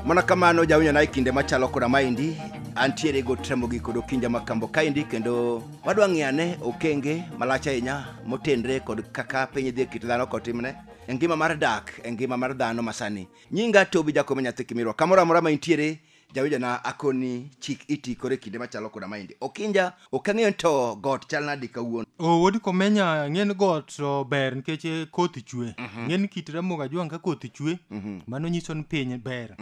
Mana kamano jawinyo na kinde machalo koda maendi antiere go Tramogi kod Okinja makambo kaendi kendo wadwa ng'iyane okenge malach ahinya motenre kod kaka piny dhi kit dhano kotimne e ngima mar dak e ngima mar dhano masani. Nyinga Tobi Jakobo Nyathi Kimirwa kamoro amora ma intiere jawinjo na akoni chik iti kore kinde machalo koda maendi. Okinja okang'eyo to got chal nadi kawuono. Wodi komenya ng'en got to ber nikech koth chwe. Ng'en kit Ramogi Ajwang ka koth chwe mano nyiso ni piny ber.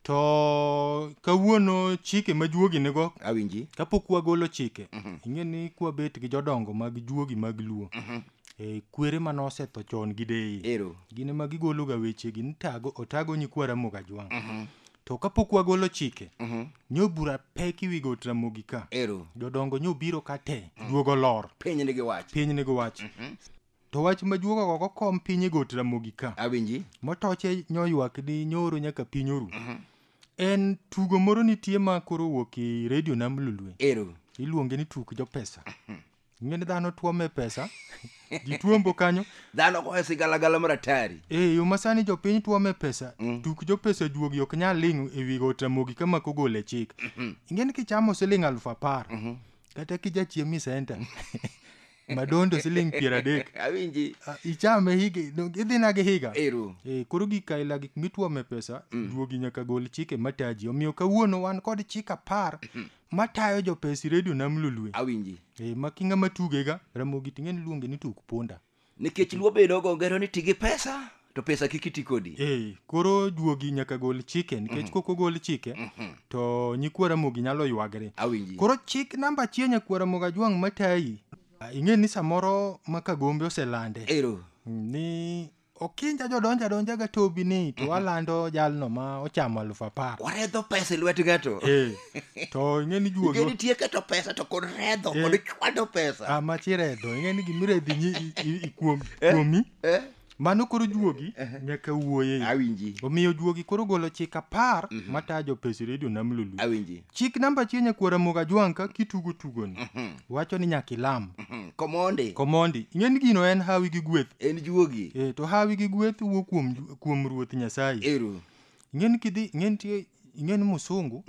To kawuono chike ma juogi nego Awinji kapok wagolo chike ing'e ni kwa bet gi jodongo mag juogi mag luo kwere mano osetho chon gi dei gine ma gigolo ga weche gin otago nyikwa Ramogi Ajwang to kapok wagolo chike nyobura pek wi got Ramogi ka jodongo nyobiro ka te juogo lor piny nigi wach to wach ma juogo go kom piny got Ramogi ka Awinji motoche nyoywak ni nyoro nyaka piny oru en tugo moro nitie ma koro wuok e radio Nam Lolwe iluonge ni tuk jo pesa ng'eni dhano tuome pesa ji tuombo kanyo dhano ko sigala maratari yo masani jopiny tuome pesa tuk jo pesa juogi ok nyal ling' e wi got Ramogi kama kogole chik ing'eni kichamo siling 10,000 kata kijachiemi center madondo siling 30 Awinji ichame higa idhina gi higa koro gikaila gik mituome pesa juogi nyaka gol chike mataji omiyo kawuono wan kod chik 10 matayo jo pesi radio Nam Lolwe Awinji makinga matugega Ramogi ting'eni luonge ni tuk punda nikech luo bedo go ngero ni tigi pesa to pesa kikiti kodi koro juogi nyaka gol chike nikech koko gol chike to nyikwa Ramogi nyalo ywagre koro chik namba 1 nyakwa Ramogi Ajwang matayi ing'e ni samoro makagombe oselande ni Okinja jodonja ga Tobi ni to walando jalno ma ochamo 10,000 waredho pesa lwet gato to ing'e ni juogi ing'e ni tie keto pesa to kod redho kod chwado pesa machiredho ing'e ni gimiredhi kuomi mano koro juogi nyaka wuoye Awinji omiyo juogi koro golo chik 10 matajo pesi radio Nam Lolwe Awinji chik namba 1 nyakwa Ramogi Ajwang ka kitugo tugoni wacho ni nyaka ilam komondi ing'e ni gino en hawi gi gweth en juogi to hawi gi gweth wuok kuom Ruoth Nyasaye ing'e ni musungu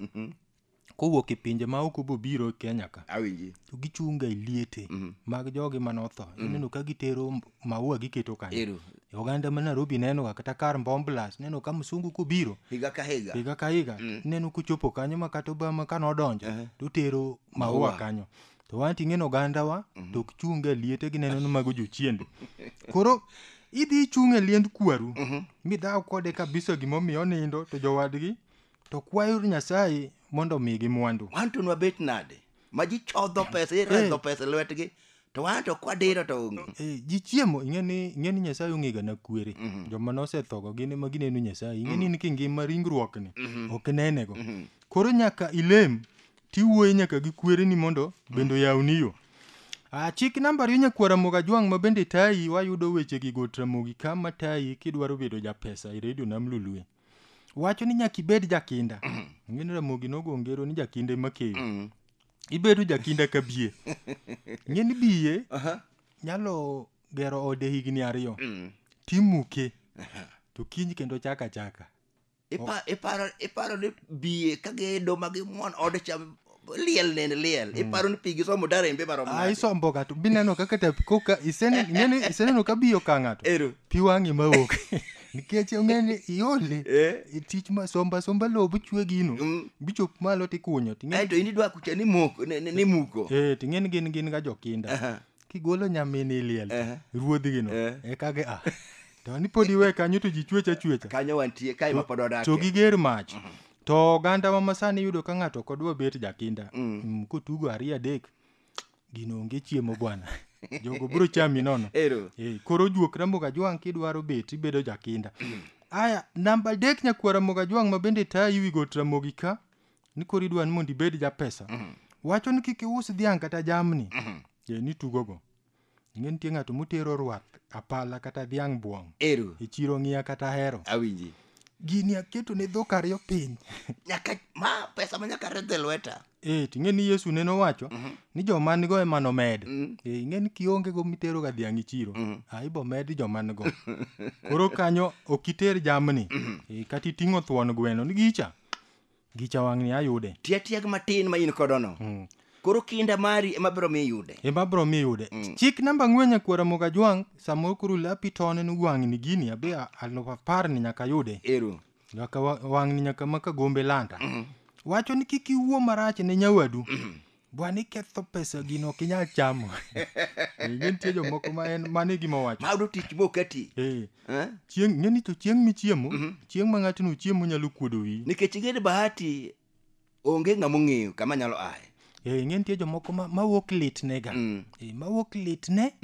kowuok e pinje ma ok obiro Kenya ka Awinji to gichunga e liete mag jogi manotho ineno ka gitero maua giketo kanyo oganda ma Nairobi neno kata kar Mbomblas neno ka musungu kobiro higa ka higa neno kuchopo kanyo ma kata Obama kanodonjo to tero maua kanyo to wanti ng'eno oganda wa to ok chunga e liete gineno ni mago jochiende koro idhi chunga e liend kwaru midhaw kode kabisa gimomiyo nindo to jowadgi to kwayo Nyasaye mondo migi mwandu wanto nwa bet nade ma ji chodho pesa iredho pesa lwetgi to wanto kwadiro to onge ji chiemo ing'e ni Nyasaye ong'ega na kwere joma nosethogo gine ma gineno Nyasaye ing'e ni kingima ringruokni ok nenego koro nyaka ilem tiwuoye nyaka gi kwere ni mondo bendo yawni yo chik namba 2 nyakwa Ramogi Ajwang ma bende tayi wayudo weche gi got Ramogi kama tayi kidwaro bedo ja pesa e radio Nam Lolwe wacho ni nyaka ibed jakinda ing'e ni Ramogi nogo ngero ni jakinde makeyo ibedo jakinda ka biye ing'e ni biye nyalo gero ode higni 2 timuke to kiny kendo chaka iparo ni biye ka gedo magimuon ode cham liel iparo ni pigi somo darembe marom isombo gato bineno kaka koka iseneno ka biyo ka ng'ato pi wang'i mawuok nikech ong'eni iole tich ma somba lobo chwe gino bichop malo tikunyo to inidwa kucha ni muko ting'eni gin ga jokinda kigolo nyamini liel ruodhi gino kage to ni podi we kanyo to ji chwecha kanyo wantie kai ma pod odake to giger mach to oganda ma masani yudo ka ng'ato kodwa bet jakinda kotugo 2-3 gino onge chiemo bwana jogo bro chami nono koro juok Ramogi Ajwang kidwaro bet ibedo jakinda aya namba 3 nyakwa Ramogi Ajwang ma bende tayi wi got Ramogi ka ni koro idwa ni mondo ibed ja pesa wacho ni kik ius dhiang' kata jamni ni tugogo ing'e nitie ng'ato motero rwath apala kata dhiang' buong' e chiro ng'iya kata hero Awinji gini aketo ne dhok 2 piny nyaka ma pesa ma nyaka redhe lweta ting'e ni Yesu ne nowacho ni joma nigo ema nomed. Ing'e ni kionge go mitero ga dhiang' e chiro, ibo med joma nigo. Koro kanyo ok iter jamni, kata iting'o thuon gweno ni gicha wang' ni ayude. Tieg matin ma in kodono. Koro kinda mari ema biro mi yude. Chik namba 4 nyakwara Mogajwang' samoro koro lapi tone ni wang' ni gini abe 10,000 ni nyaka yude. Nyaka wang' ni nyaka maka gombe lanta. Wacho ni kik iwuo marach ne nyawadu. Bwani ketho pesa gino ok inyal chamo. Nitie jomoko ma en mane gima wacho. Maudo tich mokati. Chieng' ng'eni to chieng' michiemo, chieng' ma ng'atno chiemo nyalo kuodo wi. Nikech gede bahati onge ng'amo ng'eyo kama nyalo aye. Nitie jomoko ma wuok lit nega. Ma wuok lit ne.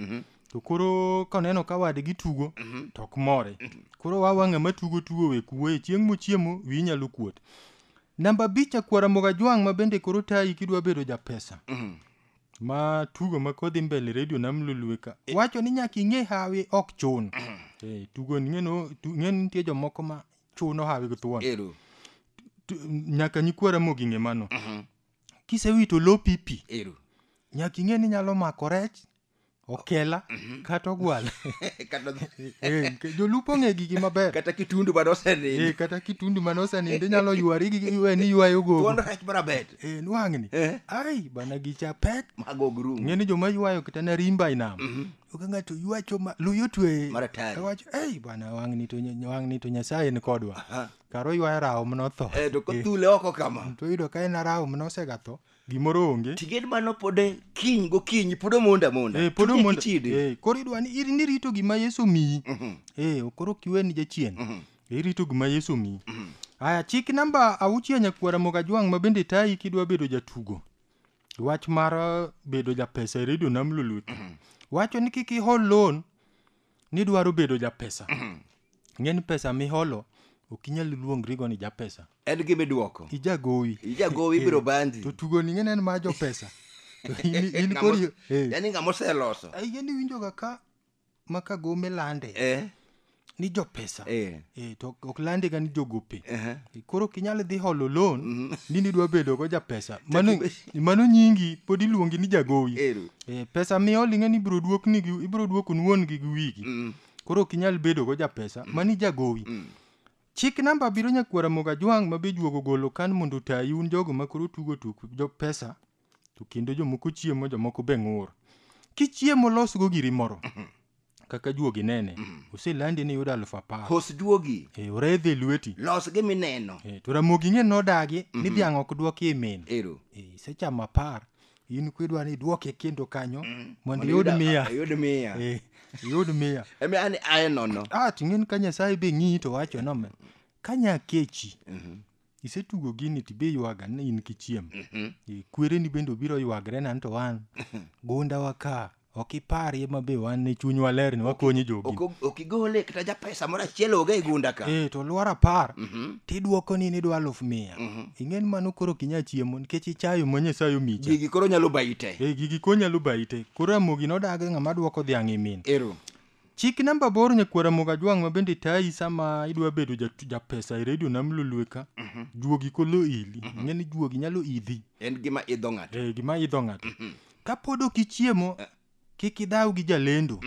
To koro kaneno ka wadgi tugo to ok more. Koro wawang'a matugo we kuwe chieng' mochiemo wi nyalo kuot. Namba 5 nyakwara Mogajwang' ma bende koro tayi kidwa bedo japesa. Ma tugo ma kodhi mbele redio nam Lulwe. Wacho ni nyaka ing'e hawi ok chun. Tugo ng'e nitie jomoko ma chuno hawi githuon. Nyaka nyikwara Mogi ng'e mano. Kisewito lo pipi. Nyaka ing'e ni nyalo mako rech, okela, kata ogwal. Jolupo ng'e gigi maber. Kata kitundu manoseninde. Kata kitundu manoseninde nyalo ywari gi ni ywayo go. Tuondo rech barabet. Nwang'ni. Ai bana gicha pek. Magogru. Ng'e ni joma ywayo kata na rimba inam. Oka ng'ato ywacho luyo twe. Maratari. Wacho bana wang'ni to Nyasaye ni kodwa. Karo ywayo rao mnotho. To kothule oko kama. To yudo ka en rao mnosegatho. Gimoro onge. Tiged mano pode kiny gokinyi podo monda. Podo monda. Koro idwa ni iri ni rito gima Yesu miyi. Koro kiwe ni jachien. Irito gima Yesu miyi. Aya, chik namba 6 nyakwara Mogajwang' ma bende tayi kidwa bedo jatugo. Wach mar bedo japesa e redio nam Lulwe. Wacho ni kik ihol loan ni dwaro bedo japesa. Ng'eni pesa miholo ok inyal luongri go ni japesa. En gima duoko. Ijagowi biro bandi. To tugo ni ng'eni en ma jopesa. To in kori yani ng'amo seloso. Yani winjo ga ka maka gome lande. Ni jopesa. To ok lande ga ni jogope. Koro kinyal dhi holo loan ni dwa bedo go japesa. Mano nyingi pod iluongi ni jagowi. Pesa miholi ng'eni ibiro duoko nuon gi wigi. Koro kinyal bedo go japesa mani jagowi. Chik namba 7 nyakwara Mogajwang' ma be juogo golo kan mondo tayi un jogo ma koro tugo jo pesa. To kendo jomoko chiemo, jomoko be ng'ur. Kichiemo los go giri moro. Kaka juogi nene. Oselandi ni yudo 10,000. Hos juogi. Oredhe lweti. Los gi mineno. To Ramogi ng'e nodagi ni dhiang' ok duoki imin. Sechamo 10 in kwidwa ni duoke kendo kanyo mondo yud 100. Yud 100. Eme ani aye nono. Ting'en ka Nyasaye be ng'i to wacho no me. Kanya kechi. Isetugo gini tibe ywaga ni in kichiem. Kwere ni bendo biro ywagre nan to wan. Gonda waka. Ok ipari ema be wan ne chunywa ler ni wakonyi jogi. Ok igole kata japesa moro achiel oge e gunda ka. To luara par. Tiduoko ni dwa 100,000. Ing'en mano koro kinya chiemo nikech ichayo ma Nyasaye omicha. Gigi koro nyalo baite. Gigi ko nyalo baite. Koro Ramogi nodagi ng'ama duoko dhiang' imin. Chik namba 8 nyakwara Mogajwang' ma bende tayi sama idwa bedo japesa e redio nam Lulwe ka. Juogi kolo ili. Ng'eni juogi nyalo idhi. En gima idho ng'ato. Gima idho ng'ato. Kapod ok ichiemo kik idhaw gi jalendo.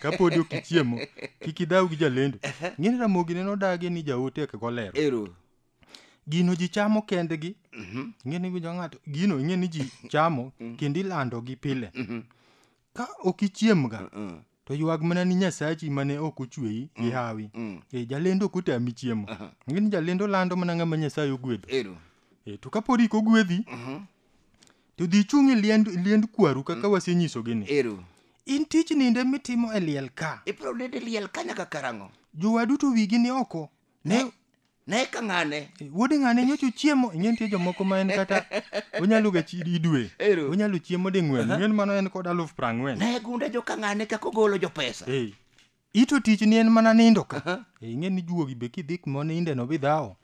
Kapod ok ichiemo kik idhaw gi jalendo. Ng'eni Ramogi ne nodagi ni jaote ek golero. Gino ji chamo kendgi. Ng'eni winjo ng'ato. Gino ng'eni ji chamo kendo ilando gi pile. Ka ok ichiem ga to ywag mana ni Nyasachi mane ok ochweyi gi hawi. Jalendo ok otami chiemo. Ng'eni jalendo lando mana ng'ama Nyasaye ogwedho. To kapod ok ogwedhi to dhi chung' e liend kwaru kaka wasenyiso gini. In tich ninde mitimo e liel ka. Ipro nende liel ka nyaka karang'o. Jowadu to wigi ni oko. Ne ka ng'ane. Wuode ng'ane nyocho chiemo. Ing'en tie jomoko ma en kata onyalo ga chidi dwe. Onyalo chiemo ding'wen. Ing'en mano en kod 40,000. Ne gunda jo ka ng'ane kako golo jo pesa. Ito tich ni en mana nindo ka. Ing'en ni juogi be kidhik mo ninde no bidhao.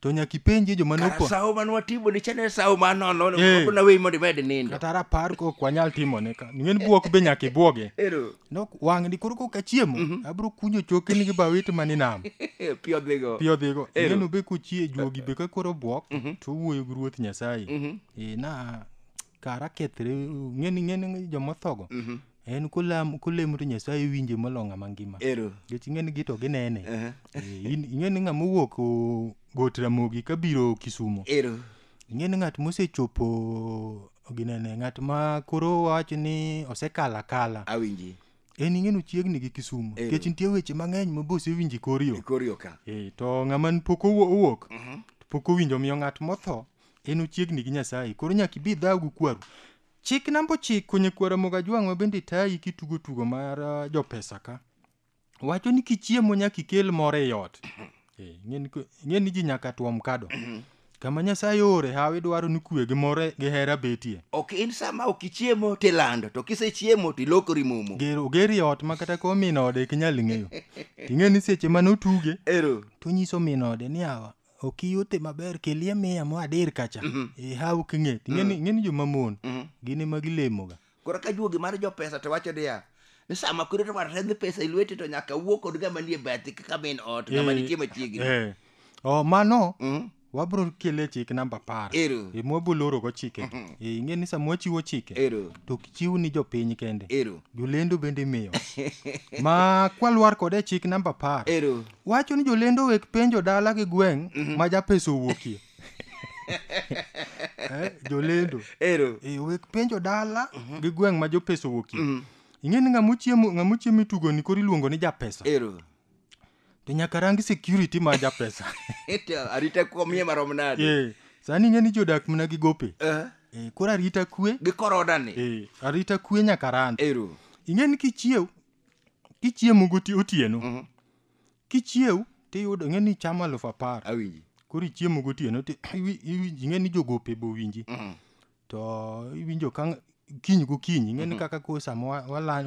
to nyaka ipenje joma kara nopo sawo man watimo ni chane sawo man nono Eh. na wey mondo imed nindo kata rapar ko kwanyal timone ka ng'en buok be nyaka ibwoge ero no wang'ni koro koka chiemo abro kunyo chokeni gi bawit mani nam pio dhigo piyo dhigo Ero. ng'eno be kochie juogi be ka koro buok to wuoyo gi ruoth Nyasaye na kara kethre ng'eni jomothogo en kolemo to Nyasaye winje molong'a mangima ero nikech ing'eni gito ginene ing'eni ng'ama owuok got Ramogi kabiro Kisumu ero ing'eni ng'at mosechopo ginene ng'at ma koro wacho ni osekala kala awinji en ing'eno chiegni gi Kisumu Ero. nikech nitie weche mang'eny ma bosewinji korio korio ka to ng'ama pok owuok pok owinjo miyo ng'at motho en ochiegni gi Nyasaye koro nyaka ibi dhagu kwaru chik namba 9 konye kwara Moga Jwang' ma bende tayi kitugo tugo mar jopesa ka wacho ni kichiemo nyaka ikel moro e ot ng'eni ji nyaka tuom kado kama Nyasaye ore hawi dwaro ni kwe gi more gi hera betie ok in sama ok ichiemo tilando to kisechiemo tilokori mumu geri ot ma kata ko min ode kinyal ng'eyo ting'eni seche manotuge ero to nyiso min ode ni awa ok iyute maber kelie miya mo adir kacha haw king'e ng'eni jomamon gin ema gilemoga koro ka juogi mar jopesa to wacho niya ni sama koro to mar redh pesa e lweti to nyaka wuo kod ng'ama nie bathi kaka min ot ng'ama nitie machiegni mano wabro kele chik namba 10 ero mwabuloro go chike ing'e ni sama wachiwo chike ero to kichiw ni jopiny kende ero jolendo bende miyo ma kwalwar kode chik namba 10 ero wacho ni jolendo wek penjo dala gi gweng' ma japesa owuokie jolendo ero wek penjo dala gi gweng' ma jopesa owuokie ing'e ni ng'amochiemo itugoni koro iluongo ni japesa ero to nyaka rangi security ma japesa arita kwomie marom nade sani ing'e ni jodak mna gi gope koro arita kwe gi korodani arita kwe nyaka rand ero ing'e ni kichiemo otieno kichiew tiyudo ing'e ni chamo 10,000 awinji koro ichiemo gotieno ing'e ni jogope bo winji to iwinjo ka kiny gokinyi ing'e ni kaka ko sama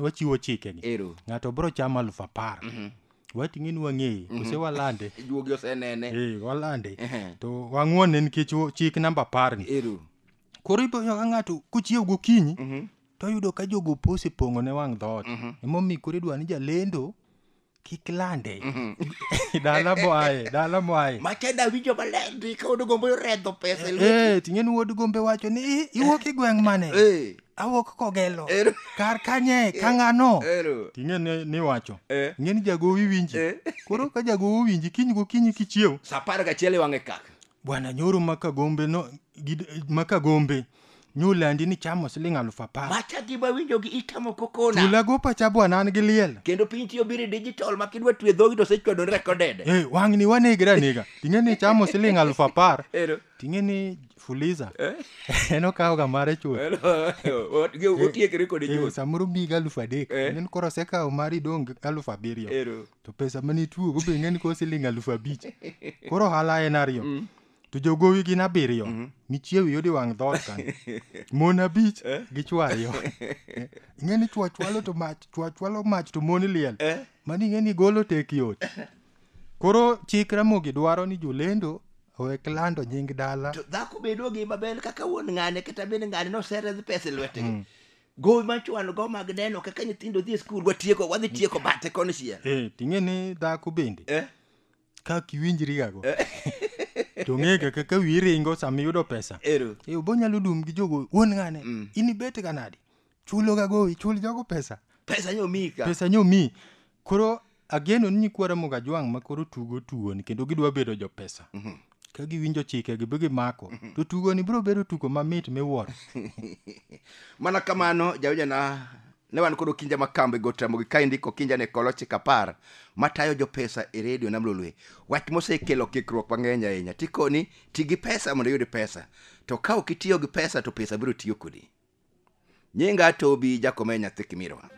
wachiwo chikegi ero ng'ato bro chamo 10,000 wating'e ni wang'eye kose walande juogi osenene walande to wang'wone nikech chik namba 10 ni ero koro iboyo ka ng'ato kochiew gokinyi to yudo ka jogopo osepong'o ne wang' dhoot emomiyo koro idwa ni jalendo kik lande dala moaye macheda winjo maler ndi ka wuod gombe redho pesa e lweti ting'e ni wuod gombe wacho ni iwuok i gweng' mane awuok Kogelo kar kanye ka ng'ano ting'e ni wacho ing'e ni jagowi winji koro ka jagowi winji kiny gokinyi kichiew sa 11 wang'e kaka bwana nyoro makagombe nyolandi ni chamo siling' 10,000 macha gima winjo gi itamo kokona tula gopacha bwana an gi liel kendo piny tiyo biro digital ma kidwa twe dhogi to sechwadon recorded wang'ni wanegre anega ting'e ni chamo siling' 10,000 ero ting'e ni Fuliza en okawoga mare chuth otiekre kode chuth samoro miga 3,000 ing'e ni koro osekawo mari dong' 7,000 to pesa mane ituogo be ing'e ni ko siling' 5,000 koro ohala en ariyo to jogowi gin 7 michiew yodi wang' dhoot kan mon 5 gi chwo 2 ing'e ni chwo chwalo mach to mon liel mani ing'e ni golo tek yot koro chik Ramogi dwaro ni jolendo owek lando nying dala to dhako bedo gi maber kaka wuon ng'ane kata bende ng'ane noseredh pesa e lwetegi gowi machwano go mag neno kaka nyithindo dhi e skul wadhi tieko bathe koni chiel ting'e ni dhako bende ka kiwinjrigago to ng'ega kaka wiyi ringo sama iyudo pesa obonyalo dum gi jogo wuon ng'ane in ibet ga nadi chuloga gowi chul jogo pesa nyomi koro ageno ni nyikwara Moga Jwang' ma koro tugo tugoni kendo gidwa bedo jopesa ka giwinjo chikegi be gimako to tugoni biro bedo tugo mamit miwuoro mana kamano jawjana ne wan kod Okinja Makambo Got Ramogi ka indiko Okinja ne kolo chik 10 matayo jopesa e redio nam Lolwe wach mosekelo kikruok mang'eny ahinya tikoni ti gi pesa mondo iyud pesa to ka ok itiyo gi pesa to pesa biro tiyo kodi nyinga Tobi Jakome nyathi Kimirwa